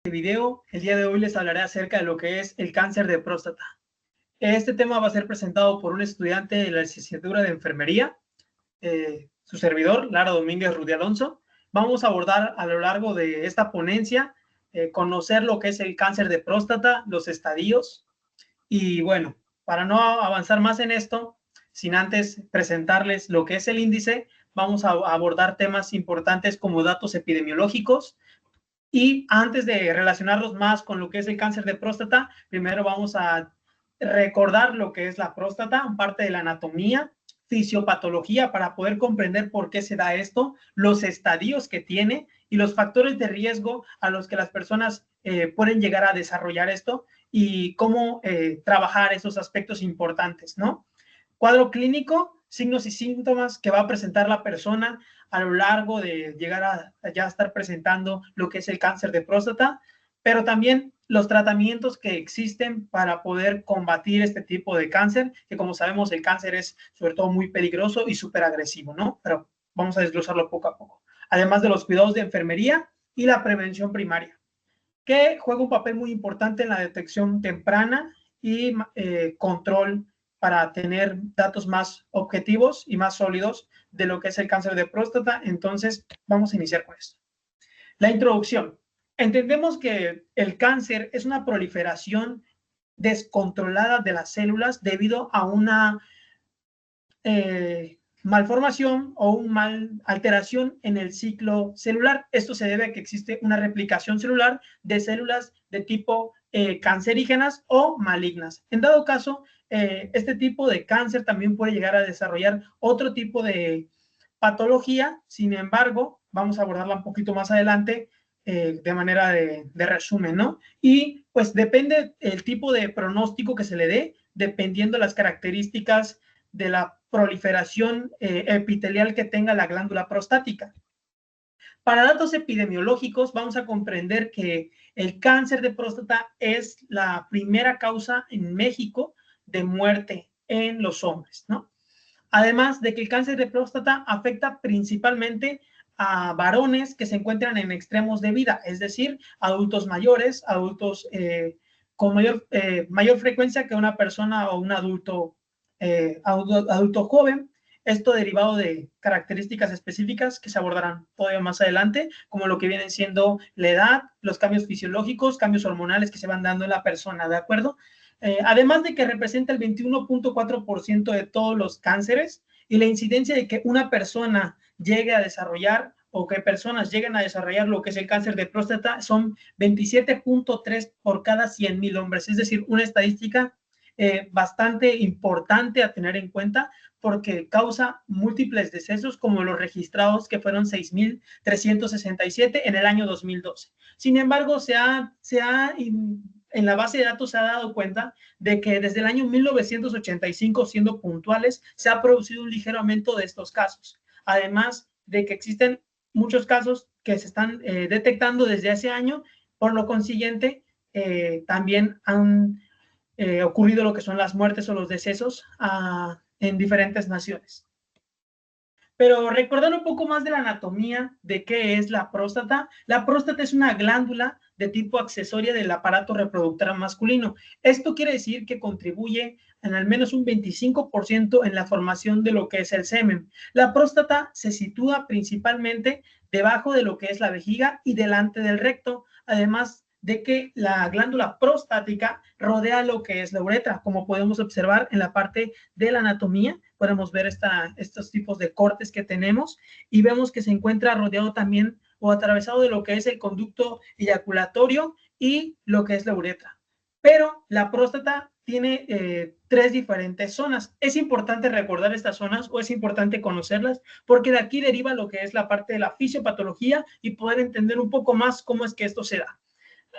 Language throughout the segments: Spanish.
Video, el día de hoy les hablaré acerca de lo que es el cáncer de próstata. Este tema va a ser presentado por un estudiante de la licenciatura de enfermería, su servidor, Lara Domínguez Rudy Alonso. Vamos a abordar a lo largo de esta ponencia, conocer lo que es el cáncer de próstata, los estadios, y bueno, para no avanzar más en esto, sin antes presentarles lo que es el índice, vamos a abordar temas importantes como datos epidemiológicos. Y antes de relacionarlos más con lo que es el cáncer de próstata, primero vamos a recordar lo que es la próstata, parte de la anatomía, fisiopatología para poder comprender por qué se da esto, los estadios que tiene y los factores de riesgo a los que las personas pueden llegar a desarrollar esto y cómo trabajar esos aspectos importantes, ¿no? Cuadro clínico, signos y síntomas que va a presentar la persona a lo largo de llegar a ya estar presentando lo que es el cáncer de próstata, pero también los tratamientos que existen para poder combatir este tipo de cáncer, que como sabemos el cáncer es sobre todo muy peligroso y súper agresivo, ¿no? Pero vamos a desglosarlo poco a poco. Además de los cuidados de enfermería y la prevención primaria, que juega un papel muy importante en la detección temprana y control para tener datos más objetivos y más sólidos de lo que es el cáncer de próstata. Entonces, vamos a iniciar con esto. La introducción. Entendemos que el cáncer es una proliferación descontrolada de las células debido a una malformación o una alteración en el ciclo celular. Esto se debe a que existe una replicación celular de células de tipo cancerígenas o malignas. En dado caso, este tipo de cáncer también puede llegar a desarrollar otro tipo de patología. Sin embargo, vamos a abordarla un poquito más adelante de manera de resumen, ¿no? Y pues depende el tipo de pronóstico que se le dé, dependiendo las características de la proliferación epitelial que tenga la glándula prostática. Para datos epidemiológicos, vamos a comprender que el cáncer de próstata es la primera causa en México de muerte en los hombres, ¿no? Además de que el cáncer de próstata afecta principalmente a varones que se encuentran en extremos de vida, es decir, adultos mayores, adultos con mayor frecuencia que una persona o un adulto joven. Esto derivado de características específicas que se abordarán todavía más adelante, como lo que vienen siendo la edad, los cambios fisiológicos, cambios hormonales que se van dando en la persona, ¿de acuerdo? Además de que representa el 21.4% de todos los cánceres y la incidencia de que una persona llegue a desarrollar o que personas lleguen a desarrollar lo que es el cáncer de próstata son 27.3 por cada 100,000 hombres, es decir, una estadística bastante importante a tener en cuenta porque causa múltiples decesos como los registrados que fueron 6,367 en el año 2012. Sin embargo, en la base de datos se ha dado cuenta de que desde el año 1985, siendo puntuales, se ha producido un ligero aumento de estos casos. Además de que existen muchos casos que se están detectando desde ese año, por lo consiguiente, también han ocurrido lo que son las muertes o los decesos en diferentes naciones. Pero recordar un poco más de la anatomía de qué es la próstata. La próstata es una glándula de tipo accesoria del aparato reproductor masculino. Esto quiere decir que contribuye en al menos un 25% en la formación de lo que es el semen. La próstata se sitúa principalmente debajo de lo que es la vejiga y delante del recto, además de que la glándula prostática rodea lo que es la uretra, como podemos observar en la parte de la anatomía. Podemos ver estos tipos de cortes que tenemos y vemos que se encuentra rodeado también o atravesado de lo que es el conducto eyaculatorio y lo que es la uretra. Pero la próstata tiene tres diferentes zonas. Es importante recordar estas zonas o es importante conocerlas porque de aquí deriva lo que es la parte de la fisiopatología y poder entender un poco más cómo es que esto se da.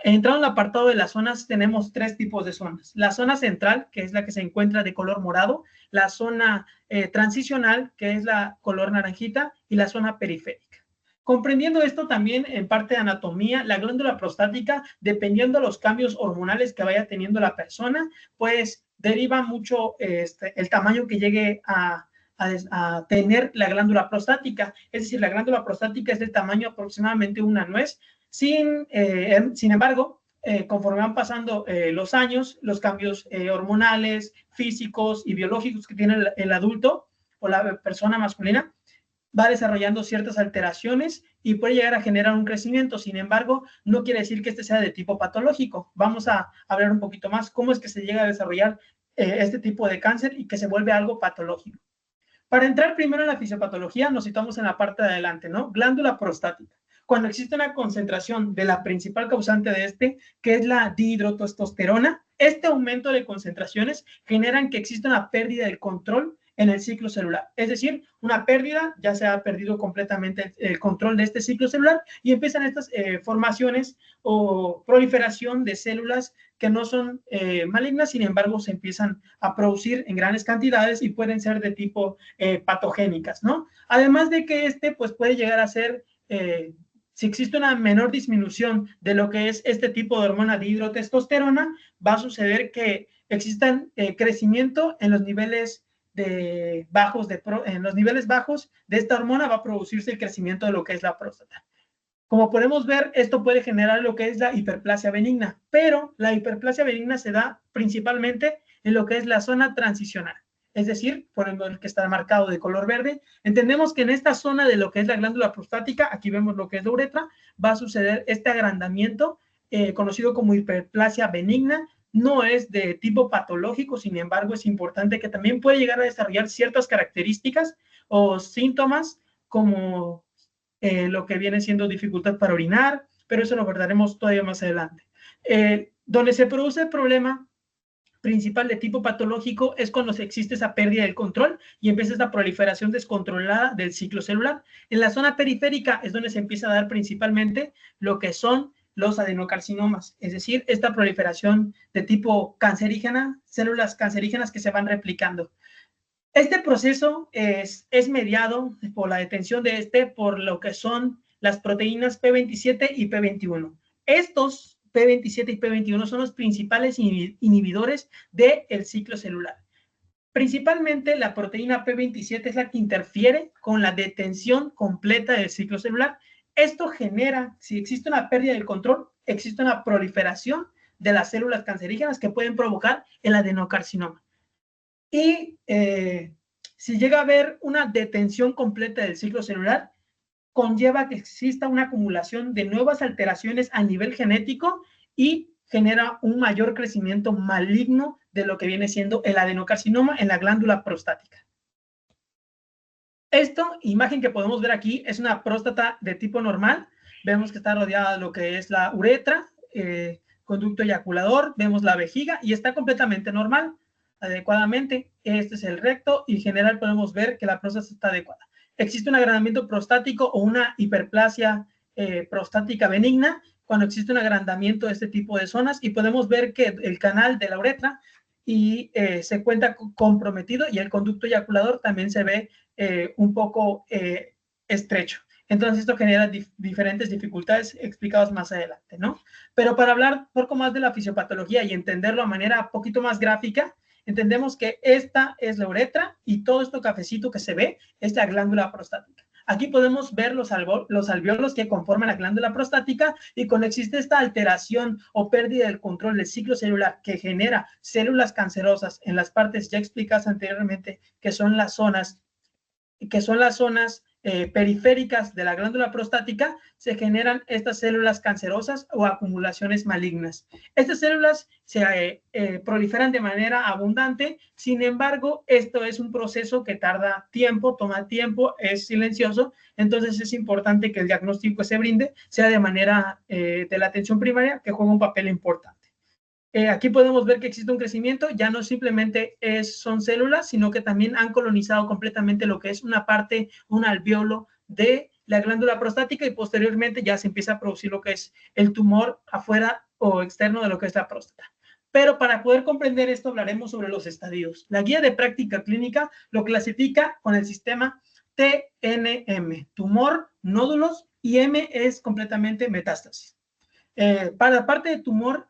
Entrando en el apartado de las zonas, tenemos tres tipos de zonas. La zona central, que es la que se encuentra de color morado, la zona transicional, que es la color naranjita, y la zona periférica. Comprendiendo esto también en parte de anatomía, la glándula prostática, dependiendo de los cambios hormonales que vaya teniendo la persona, pues deriva mucho el tamaño que llegue a tener la glándula prostática. Es decir, la glándula prostática es del tamaño aproximadamente una nuez, Sin embargo, conforme van pasando los años, los cambios hormonales, físicos y biológicos que tiene el adulto o la persona masculina, va desarrollando ciertas alteraciones y puede llegar a generar un crecimiento. Sin embargo, no quiere decir que este sea de tipo patológico. Vamos a hablar un poquito más cómo es que se llega a desarrollar este tipo de cáncer y que se vuelve algo patológico. Para entrar primero en la fisiopatología, nos situamos en la parte de adelante, ¿no? Glándula prostática. Cuando existe una concentración de la principal causante de este, que es la dihidrotestosterona, este aumento de concentraciones generan que exista una pérdida del control en el ciclo celular. Es decir, una pérdida, ya se ha perdido completamente el control de este ciclo celular y empiezan estas formaciones o proliferación de células que no son malignas, sin embargo, se empiezan a producir en grandes cantidades y pueden ser de tipo patogénicas, ¿no? Además de que pues puede llegar a ser, si existe una menor disminución de lo que es este tipo de hormona dihidrotestosterona, va a suceder que existan crecimiento en los niveles bajos de esta hormona, va a producirse el crecimiento de lo que es la próstata. Como podemos ver, esto puede generar lo que es la hiperplasia benigna, pero la hiperplasia benigna se da principalmente en lo que es la zona transicional, es decir, por el que está marcado de color verde. Entendemos que en esta zona de lo que es la glándula prostática, aquí vemos lo que es la uretra, va a suceder este agrandamiento conocido como hiperplasia benigna. No es de tipo patológico, sin embargo, es importante que también puede llegar a desarrollar ciertas características o síntomas como lo que viene siendo dificultad para orinar, pero eso lo abordaremos todavía más adelante. Donde se produce el problema principal de tipo patológico es cuando existe esa pérdida del control y empieza esta proliferación descontrolada del ciclo celular. En la zona periférica es donde se empieza a dar principalmente lo que son los adenocarcinomas, es decir, esta proliferación de tipo cancerígena, células cancerígenas que se van replicando. Este proceso es mediado por la detención por lo que son las proteínas P27 y P21. Estos P27 y P21 son los principales inhibidores del ciclo celular. Principalmente la proteína P27 es la que interfiere con la detención completa del ciclo celular. Esto genera, si existe una pérdida del control, existe una proliferación de las células cancerígenas que pueden provocar el adenocarcinoma. Y si llega a haber una detención completa del ciclo celular, conlleva que exista una acumulación de nuevas alteraciones a nivel genético y genera un mayor crecimiento maligno de lo que viene siendo el adenocarcinoma en la glándula prostática. Esta imagen que podemos ver aquí es una próstata de tipo normal. Vemos que está rodeada de lo que es la uretra, conducto eyaculador, vemos la vejiga y está completamente normal, adecuadamente. Este es el recto y en general podemos ver que la próstata está adecuada. Existe un agrandamiento prostático o una hiperplasia prostática benigna cuando existe un agrandamiento de este tipo de zonas y podemos ver que el canal de la uretra se encuentra comprometido y el conducto eyaculador también se ve un poco estrecho. Entonces, esto genera diferentes dificultades explicadas más adelante, ¿no? Pero para hablar un poco más de la fisiopatología y entenderlo de manera un poquito más gráfica, entendemos que esta es la uretra y todo esto cafecito que se ve es la glándula prostática. Aquí podemos ver los alvéolos que conforman la glándula prostática y cuando existe esta alteración o pérdida del control del ciclo celular que genera células cancerosas en las partes ya explicadas anteriormente, que son las zonas periféricas de la glándula prostática, se generan estas células cancerosas o acumulaciones malignas. Estas células se proliferan de manera abundante, sin embargo, esto es un proceso que tarda tiempo, toma tiempo, es silencioso, entonces es importante que el diagnóstico que se brinde sea de manera de la atención primaria, que juega un papel importante. Aquí podemos ver que existe un crecimiento, ya no simplemente son células, sino que también han colonizado completamente lo que es una parte, un alvéolo de la glándula prostática y posteriormente ya se empieza a producir lo que es el tumor afuera o externo de lo que es la próstata. Pero para poder comprender esto hablaremos sobre los estadios. La guía de práctica clínica lo clasifica con el sistema TNM, tumor, nódulos, y M es completamente metástasis. Para la parte de tumor,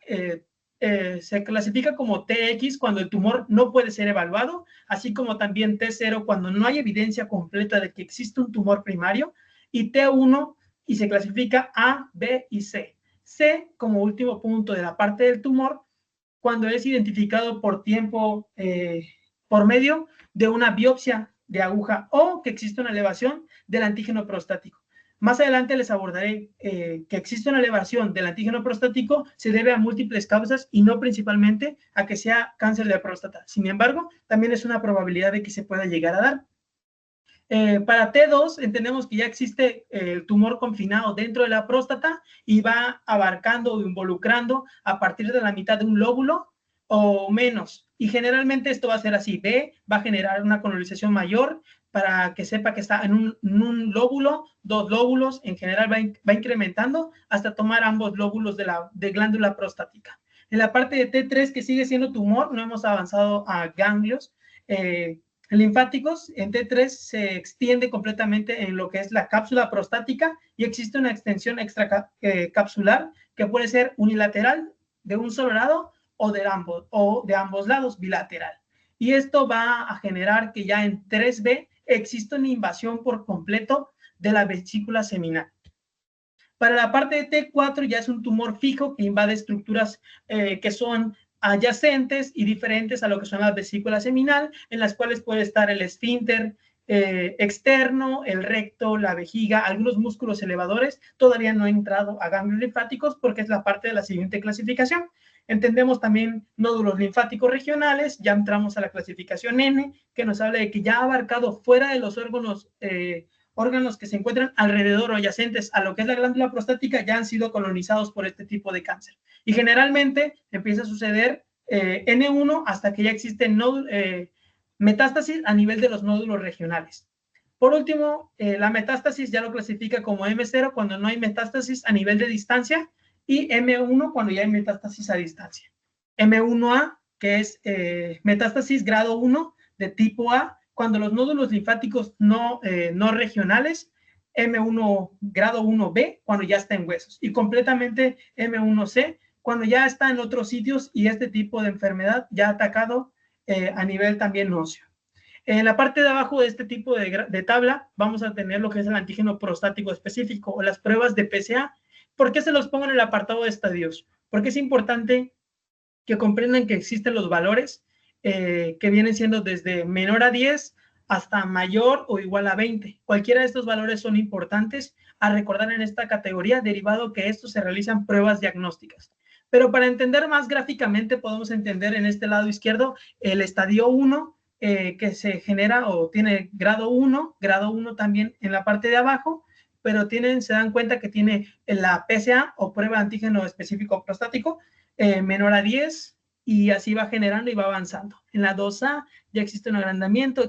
se clasifica como TX cuando el tumor no puede ser evaluado, así como también T0 cuando no hay evidencia completa de que existe un tumor primario, y T1 y se clasifica A, B y C. C como último punto de la parte del tumor, cuando es identificado por tiempo, por medio de una biopsia de aguja o que existe una elevación del antígeno prostático. Más adelante les abordaré que existe una elevación del antígeno prostático se debe a múltiples causas y no principalmente a que sea cáncer de próstata. Sin embargo, también es una probabilidad de que se pueda llegar a dar. Para T2 entendemos que ya existe el tumor confinado dentro de la próstata y va abarcando o involucrando a partir de la mitad de un lóbulo o menos. Y generalmente esto va a ser así. B va a generar una colonización mayor para que sepa que está en un lóbulo, 2 lóbulos, en general va incrementando hasta tomar ambos lóbulos de glándula prostática. En la parte de T3, que sigue siendo tumor, no hemos avanzado a ganglios linfáticos. En T3 se extiende completamente en lo que es la cápsula prostática y existe una extensión extracapsular que puede ser unilateral de un solo lado o de ambos lados, bilateral. Y esto va a generar que ya en 3B existe una invasión por completo de la vesícula seminal. Para la parte de T4 ya es un tumor fijo que invade estructuras que son adyacentes y diferentes a lo que son las vesículas seminal, en las cuales puede estar el esfínter externo, el recto, la vejiga, algunos músculos elevadores. Todavía no he entrado a ganglios linfáticos porque es la parte de la siguiente clasificación. Entendemos también nódulos linfáticos regionales, ya entramos a la clasificación N, que nos habla de que ya ha abarcado fuera de los órganos que se encuentran alrededor o adyacentes a lo que es la glándula prostática ya han sido colonizados por este tipo de cáncer. Y generalmente empieza a suceder N1 hasta que ya existen metástasis a nivel de los nódulos regionales. Por último, la metástasis ya lo clasifica como M0 cuando no hay metástasis a nivel de distancia y M1 cuando ya hay metástasis a distancia. M1A, que es metástasis grado 1 de tipo A, cuando los nódulos linfáticos no regionales, M1 grado 1B, cuando ya está en huesos, y completamente M1C, cuando ya está en otros sitios y este tipo de enfermedad ya ha atacado a nivel también óseo. En la parte de abajo de este tipo de tabla vamos a tener lo que es el antígeno prostático específico o las pruebas de PSA. ¿Por qué se los pongo en el apartado de estadios? Porque es importante que comprendan que existen los valores que vienen siendo desde menor a 10 hasta mayor o igual a 20. Cualquiera de estos valores son importantes a recordar en esta categoría, derivado que estos se realizan pruebas diagnósticas. Pero para entender más gráficamente, podemos entender en este lado izquierdo el estadio 1, que se genera o tiene grado 1 también en la parte de abajo, pero se dan cuenta que tiene la PSA o prueba de antígeno específico prostático menor a 10 y así va generando y va avanzando. En la 2A ya existe un agrandamiento,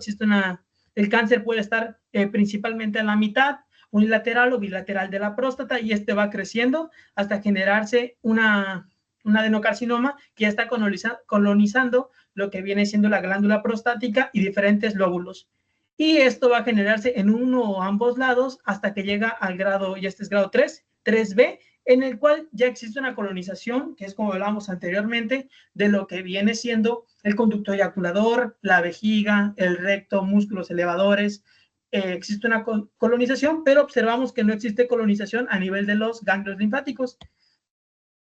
el cáncer puede estar principalmente en la mitad, unilateral o bilateral de la próstata y este va creciendo hasta generarse un adenocarcinoma que ya está colonizando lo que viene siendo la glándula prostática y diferentes lóbulos. Y esto va a generarse en uno o ambos lados hasta que llega al grado, y este es grado 3, 3B, en el cual ya existe una colonización, que es como hablábamos anteriormente, de lo que viene siendo el conducto eyaculador, la vejiga, el recto, músculos elevadores. Existe una colonización, pero observamos que no existe colonización a nivel de los ganglios linfáticos.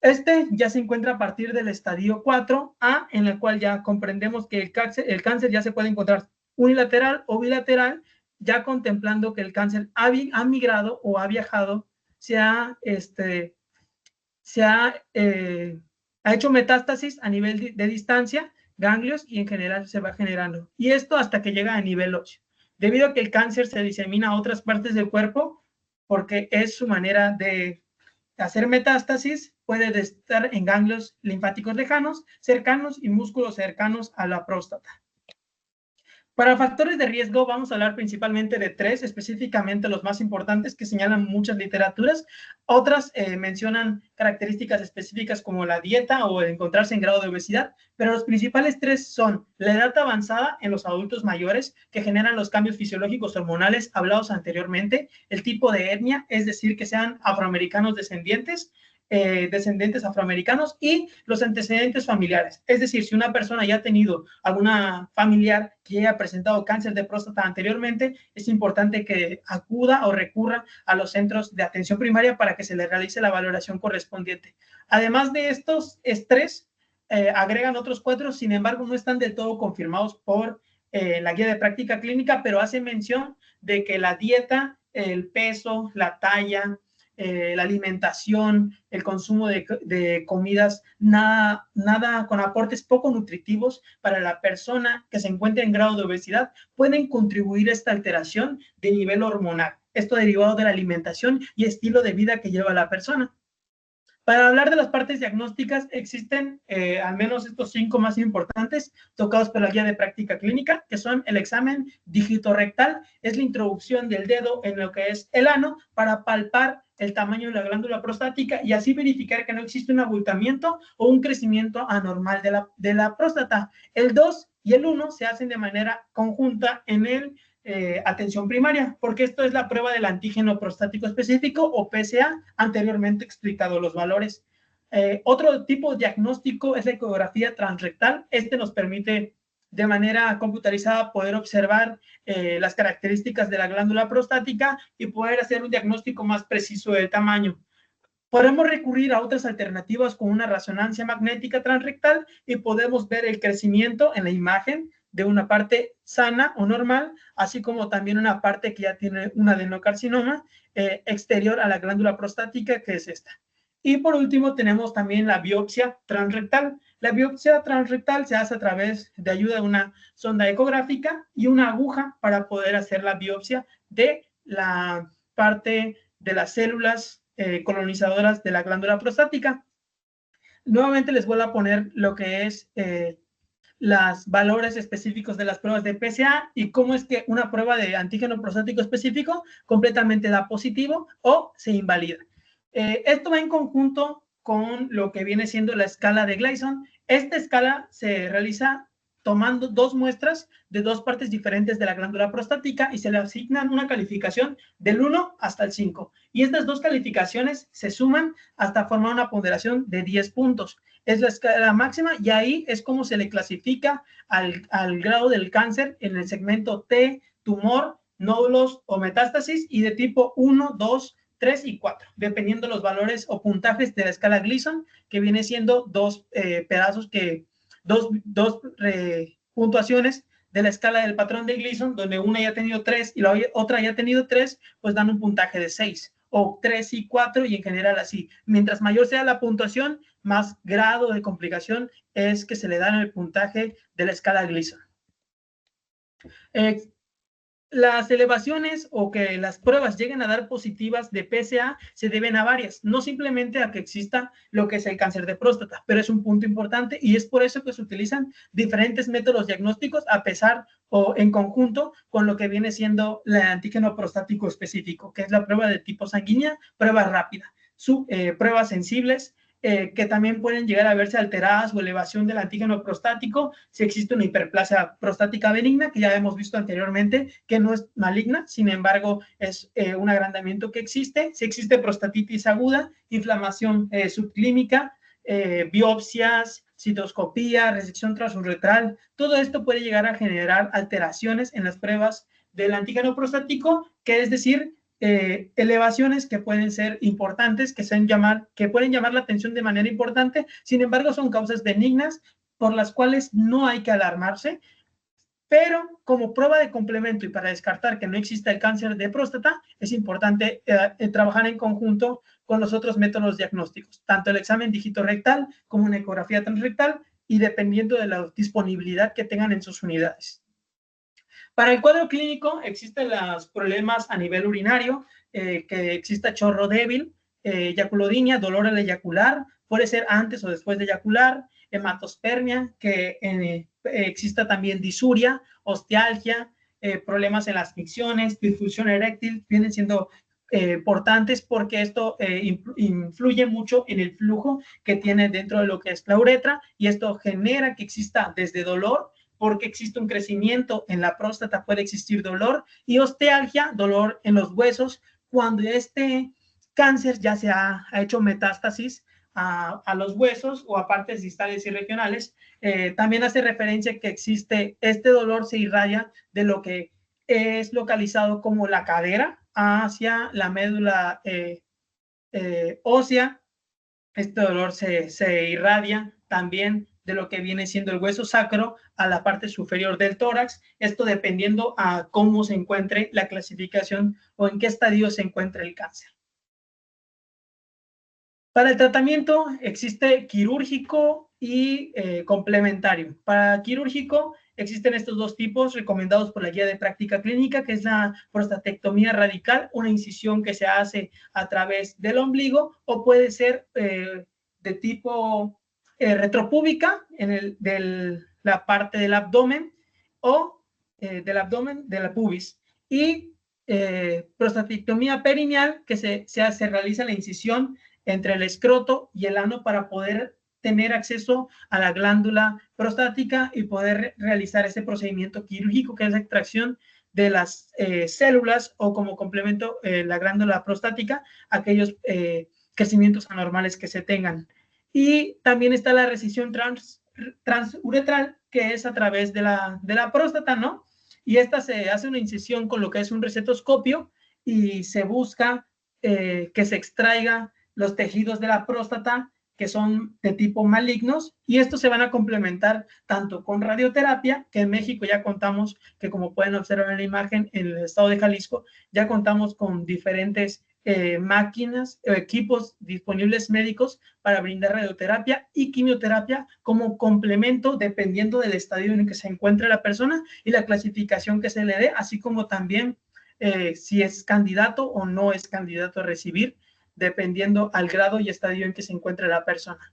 Este ya se encuentra a partir del estadio 4A, en el cual ya comprendemos que el cáncer ya se puede encontrar unilateral o bilateral, ya contemplando que el cáncer ha migrado o ha viajado, ha hecho metástasis a nivel de distancia, ganglios, y en general se va generando. Y esto hasta que llega a nivel óseo. Debido a que el cáncer se disemina a otras partes del cuerpo, porque es su manera de hacer metástasis, puede estar en ganglios linfáticos lejanos, cercanos y músculos cercanos a la próstata. Para factores de riesgo vamos a hablar principalmente de 3, específicamente los más importantes que señalan muchas literaturas. Otras mencionan características específicas como la dieta o el encontrarse en grado de obesidad, pero los principales 3 son la edad avanzada en los adultos mayores que generan los cambios fisiológicos hormonales hablados anteriormente, el tipo de etnia, es decir, que sean afroamericanos descendientes, descendientes afroamericanos y los antecedentes familiares. Es decir, si una persona ya ha tenido alguna familiar que haya presentado cáncer de próstata anteriormente, es importante que acuda o recurra a los centros de atención primaria para que se le realice la valoración correspondiente. Además de estos estrés, agregan otros 4, sin embargo, no están del todo confirmados por la guía de práctica clínica, pero hace mención de que la dieta, el peso, la talla, la alimentación, el consumo de comidas, nada con aportes poco nutritivos para la persona que se encuentra en grado de obesidad, pueden contribuir a esta alteración de nivel hormonal. Esto derivado de la alimentación y estilo de vida que lleva la persona. Para hablar de las partes diagnósticas, existen al menos estos 5 más importantes tocados por la guía de práctica clínica, que son el examen digitorrectal, es la introducción del dedo en lo que es el ano para palpar el tamaño de la glándula prostática y así verificar que no existe un abultamiento o un crecimiento anormal de la próstata. El 2 y el 1 se hacen de manera conjunta en el atención primaria, porque esto es la prueba del antígeno prostático específico o PSA, anteriormente explicado los valores. Otro tipo de diagnóstico es la ecografía transrectal. Este nos permite de manera computarizada poder observar las características de la glándula prostática y poder hacer un diagnóstico más preciso del tamaño. Podemos recurrir a otras alternativas con una resonancia magnética transrectal y podemos ver el crecimiento en la imagen de una parte sana o normal, así como también una parte que ya tiene un adenocarcinoma exterior a la glándula prostática, que es esta. Y por último tenemos también la biopsia transrectal. La biopsia transrectal se hace a través de ayuda de una sonda ecográfica y una aguja para poder hacer la biopsia de la parte de las células colonizadoras de la glándula prostática. Nuevamente les vuelvo a poner lo que es los valores específicos de las pruebas de PSA y cómo es que una prueba de antígeno prostático específico completamente da positivo o se invalida. Esto va en conjunto con lo que viene siendo la escala de Gleason. Esta escala se realiza tomando 2 muestras de 2 partes diferentes de la glándula prostática y se le asignan una calificación del 1 hasta el 5. Y estas 2 calificaciones se suman hasta formar una ponderación de 10 puntos. Es la escala máxima y ahí es como se le clasifica al grado del cáncer en el segmento T, tumor, nódulos o metástasis y de tipo 1, 2, 3 y 4, dependiendo los valores o puntajes de la escala Gleason, que viene siendo 2 pedazos dos puntuaciones de la escala del patrón de Gleason, donde una ya ha tenido 3 y la otra ya ha tenido 3, pues dan un puntaje de 6, o 3 y 4, y en general así. Mientras mayor sea la puntuación, más grado de complicación es que se le da en el puntaje de la escala Gleason. Las elevaciones o que las pruebas lleguen a dar positivas de PSA se deben a varias, no simplemente a que exista lo que es el cáncer de próstata, pero es un punto importante y es por eso que se utilizan diferentes métodos diagnósticos a pesar o en conjunto con lo que viene siendo el antígeno prostático específico, que es la prueba de tipo sanguínea, prueba rápida, pruebas sensibles, que también pueden llegar a verse alteradas o elevación del antígeno prostático si existe una hiperplasia prostática benigna, que ya hemos visto anteriormente que no es maligna, sin embargo es un agrandamiento que existe. Si existe prostatitis aguda, inflamación subclínica, biopsias, citoscopía, resección transuretral, todo esto puede llegar a generar alteraciones en las pruebas del antígeno prostático, que es decir, elevaciones que pueden ser importantes, que pueden llamar la atención de manera importante, sin embargo son causas benignas por las cuales no hay que alarmarse, pero como prueba de complemento y para descartar que no exista el cáncer de próstata, es importante trabajar en conjunto con los otros métodos diagnósticos, tanto el examen digitorrectal como una ecografía transrectal y dependiendo de la disponibilidad que tengan en sus unidades. Para el cuadro clínico existen los problemas a nivel urinario, que exista chorro débil, eyaculodinia, dolor al eyacular, puede ser antes o después de eyacular, hematospermia, que exista también disuria, ostealgia, problemas en las micciones, disfunción eréctil, vienen siendo importantes porque esto influye mucho en el flujo que tiene dentro de lo que es la uretra y esto genera que exista desde dolor, porque existe un crecimiento en la próstata, puede existir dolor y ostealgia, dolor en los huesos, cuando este cáncer ya ha hecho metástasis a los huesos o a partes distales y regionales. También hace referencia que existe este dolor, se irradia de lo que es localizado como la cadera hacia la médula ósea. Este dolor se irradia también de lo que viene siendo el hueso sacro a la parte superior del tórax, esto dependiendo a cómo se encuentre la clasificación o en qué estadio se encuentra el cáncer. Para el tratamiento existe quirúrgico y complementario. Para quirúrgico existen estos dos tipos recomendados por la guía de práctica clínica, que es la prostatectomía radical, una incisión que se hace a través del ombligo, o puede ser de tipo retropúbica de la parte del abdomen o de la pubis. Y prostatectomía perineal, que se realiza la incisión entre el escroto y el ano para poder tener acceso a la glándula prostática y poder realizar ese procedimiento quirúrgico que es la extracción de las células o como complemento la glándula prostática, aquellos crecimientos anormales que se tengan. Y también está la resección transuretral, que es a través de la próstata, ¿no? Y esta se hace una incisión con lo que es un recetoscopio y se busca que se extraiga los tejidos de la próstata que son de tipo malignos, y estos se van a complementar tanto con radioterapia, que en México ya contamos, que como pueden observar en la imagen, en el estado de Jalisco, ya contamos con diferentes máquinas, equipos disponibles médicos para brindar radioterapia y quimioterapia como complemento dependiendo del estadio en el que se encuentre la persona y la clasificación que se le dé, así como también si es candidato o no es candidato a recibir, dependiendo al grado y estadio en que se encuentre la persona.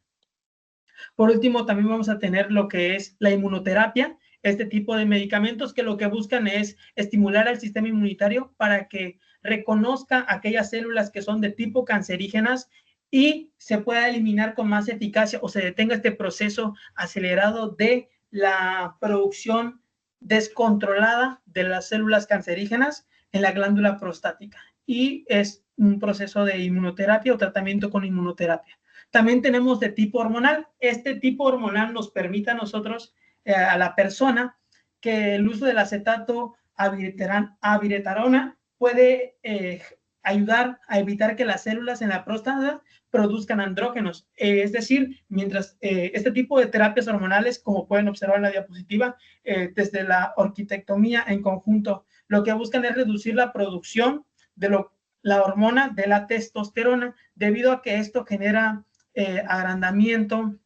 Por último, también vamos a tener lo que es la inmunoterapia, este tipo de medicamentos que lo que buscan es estimular al sistema inmunitario para que reconozca aquellas células que son de tipo cancerígenas y se pueda eliminar con más eficacia o se detenga este proceso acelerado de la producción descontrolada de las células cancerígenas en la glándula prostática. Y es un proceso de inmunoterapia o tratamiento con inmunoterapia. También tenemos de tipo hormonal. Este tipo hormonal nos permite a nosotros, a la persona, que el uso del acetato abiraterona puede ayudar a evitar que las células en la próstata produzcan andrógenos. Es decir, mientras este tipo de terapias hormonales, como pueden observar en la diapositiva, desde la orquitectomía en conjunto, lo que buscan es reducir la producción de la hormona de la testosterona, debido a que esto genera agrandamiento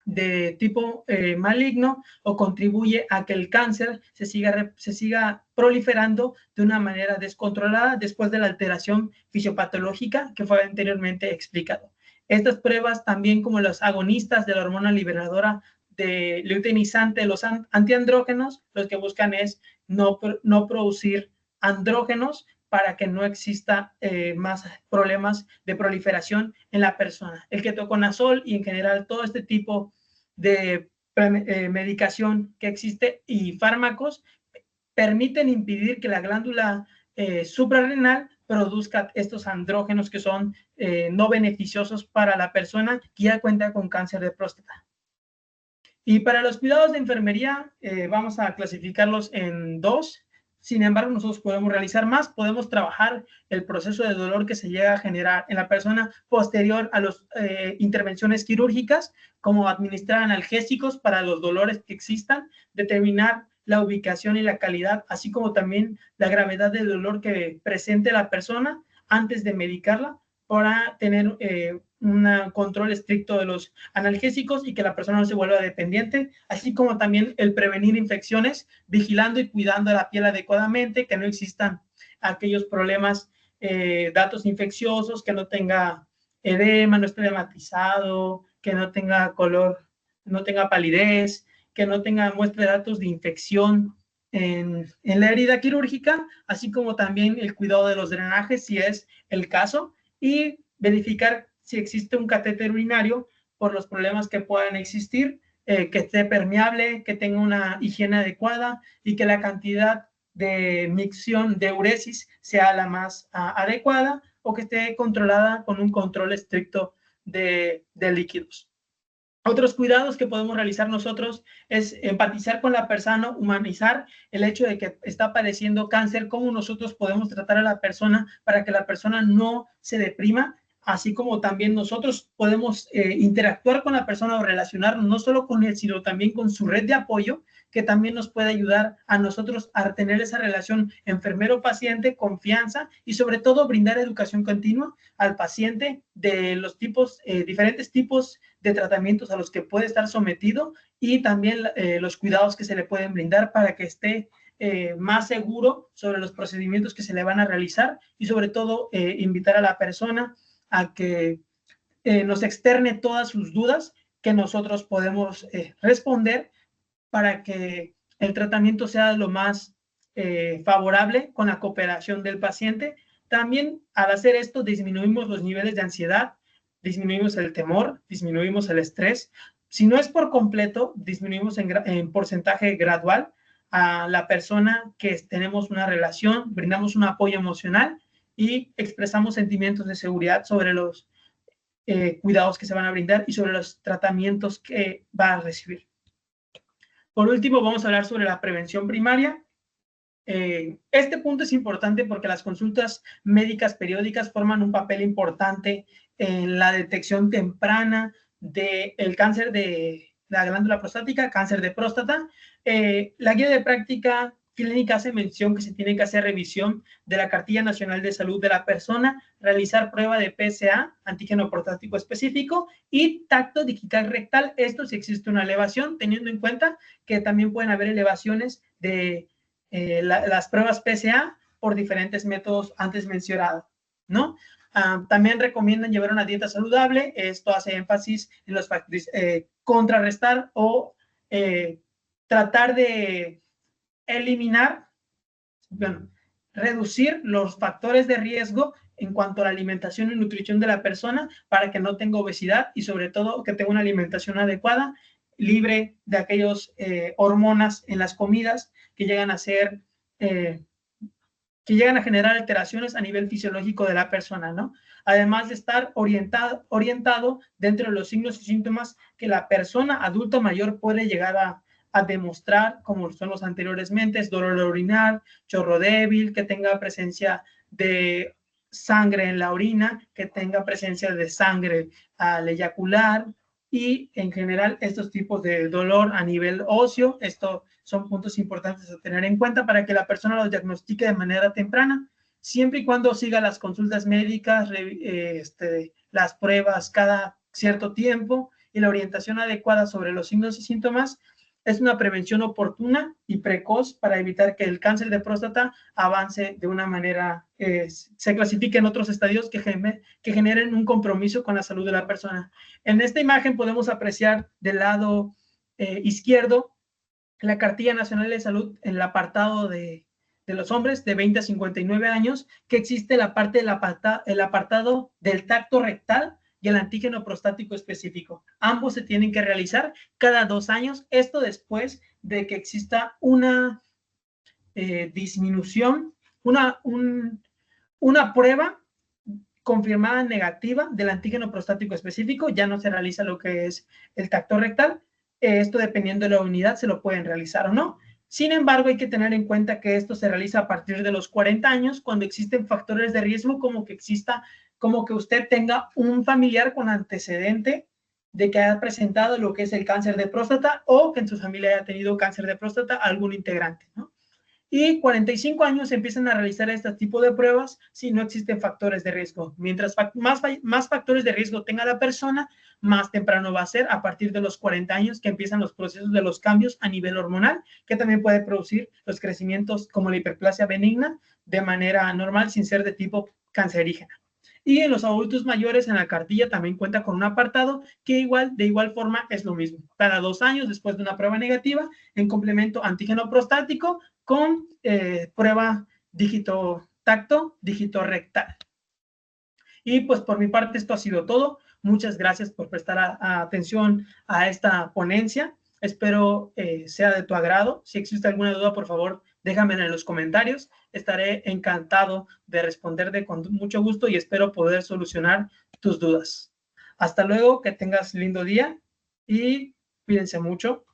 de tipo maligno o contribuye a que el cáncer se siga proliferando de una manera descontrolada después de la alteración fisiopatológica que fue anteriormente explicado. Estas pruebas también, como los agonistas de la hormona liberadora de luteinizante, los antiandrógenos, los que buscan es no producir andrógenos para que no exista más problemas de proliferación en la persona. El ketoconazol y en general todo este tipo de medicación que existe y fármacos permiten impedir que la glándula suprarrenal produzca estos andrógenos que son no beneficiosos para la persona que ya cuenta con cáncer de próstata. Y para los cuidados de enfermería vamos a clasificarlos en dos. Sin embargo, nosotros podemos realizar más, podemos trabajar el proceso de dolor que se llega a generar en la persona posterior a las intervenciones quirúrgicas, como administrar analgésicos para los dolores que existan, determinar la ubicación y la calidad, así como también la gravedad del dolor que presente la persona antes de medicarla, para tener un control estricto de los analgésicos y que la persona no se vuelva dependiente, así como también el prevenir infecciones, vigilando y cuidando la piel adecuadamente, que no existan aquellos problemas, datos infecciosos, que no tenga edema, no esté dermatizado, que no tenga color, no tenga palidez, que no tenga muestra de datos de infección en la herida quirúrgica, así como también el cuidado de los drenajes, si es el caso, y verificar si existe un catéter urinario por los problemas que puedan existir, que esté permeable, que tenga una higiene adecuada y que la cantidad de micción de uresis sea la más adecuada, o que esté controlada con un control estricto de líquidos. Otros cuidados que podemos realizar nosotros es empatizar con la persona, humanizar el hecho de que está padeciendo cáncer, cómo nosotros podemos tratar a la persona para que la persona no se deprima, así como también nosotros podemos interactuar con la persona o relacionarnos no solo con él, sino también con su red de apoyo, que también nos puede ayudar a nosotros a tener esa relación enfermero-paciente, confianza y sobre todo brindar educación continua al paciente de los diferentes tipos de tratamientos a los que puede estar sometido y también los cuidados que se le pueden brindar para que esté más seguro sobre los procedimientos que se le van a realizar y sobre todo invitar a la persona a que nos externe todas sus dudas que nosotros podemos responder para que el tratamiento sea lo más favorable con la cooperación del paciente. También al hacer esto disminuimos los niveles de ansiedad, disminuimos el temor, disminuimos el estrés. Si no es por completo, disminuimos en porcentaje gradual a la persona que tenemos una relación, brindamos un apoyo emocional y expresamos sentimientos de seguridad sobre los cuidados que se van a brindar y sobre los tratamientos que va a recibir. Por último, vamos a hablar sobre la prevención primaria. Este punto es importante porque las consultas médicas periódicas forman un papel importante en la detección temprana del cáncer de la glándula prostática, cáncer de próstata. La guía de práctica clínica hace mención que se tiene que hacer revisión de la Cartilla Nacional de Salud de la persona, realizar prueba de PSA, antígeno prostático específico, y tacto digital rectal, esto si existe una elevación, teniendo en cuenta que también pueden haber elevaciones de las pruebas PSA por diferentes métodos antes mencionados, ¿no? También recomiendan llevar una dieta saludable, esto hace énfasis en los factores, contrarrestar o tratar de eliminar, bueno, reducir los factores de riesgo en cuanto a la alimentación y nutrición de la persona para que no tenga obesidad y sobre todo que tenga una alimentación adecuada, libre de aquellas hormonas en las comidas que llegan a ser, que llegan a generar alteraciones a nivel fisiológico de la persona, ¿no? Además de estar orientado dentro de los signos y síntomas que la persona adulta mayor puede llegar a demostrar, como son los anteriormente, es dolor orinar, chorro débil, que tenga presencia de sangre en la orina, que tenga presencia de sangre al eyacular y en general estos tipos de dolor a nivel óseo. Estos son puntos importantes a tener en cuenta para que la persona los diagnostique de manera temprana, siempre y cuando siga las consultas médicas, las pruebas cada cierto tiempo y la orientación adecuada sobre los signos y síntomas. Es una prevención oportuna y precoz para evitar que el cáncer de próstata avance de una manera, se clasifique en otros estadios que generen un compromiso con la salud de la persona. En esta imagen podemos apreciar del lado izquierdo la Cartilla Nacional de Salud en el apartado de los hombres de 20 a 59 años, que existe la parte del apartado del tacto rectal y el antígeno prostático específico. Ambos se tienen que realizar cada 2 años, esto después de que exista una disminución, una prueba confirmada negativa del antígeno prostático específico, ya no se realiza lo que es el tacto rectal. Esto dependiendo de la unidad se lo pueden realizar o no. Sin embargo, hay que tener en cuenta que esto se realiza a partir de los 40 años, cuando existen factores de riesgo como que usted tenga un familiar con antecedente de que haya presentado lo que es el cáncer de próstata o que en su familia haya tenido cáncer de próstata algún integrante, ¿no? Y 45 años empiezan a realizar este tipo de pruebas si no existen factores de riesgo. Mientras más factores de riesgo tenga la persona, más temprano va a ser a partir de los 40 años que empiezan los procesos de los cambios a nivel hormonal, que también puede producir los crecimientos como la hiperplasia benigna de manera normal sin ser de tipo cancerígena. Y en los adultos mayores, en la cartilla también cuenta con un apartado que de igual forma es lo mismo. Cada 2 años, después de una prueba negativa, en complemento antígeno prostático con prueba dígito tacto, dígito rectal. Y pues por mi parte esto ha sido todo. Muchas gracias por prestar atención a esta ponencia. Espero sea de tu agrado. Si existe alguna duda, por favor, déjamela en los comentarios. Estaré encantado de responderte con mucho gusto y espero poder solucionar tus dudas. Hasta luego, que tengas lindo día y cuídense mucho.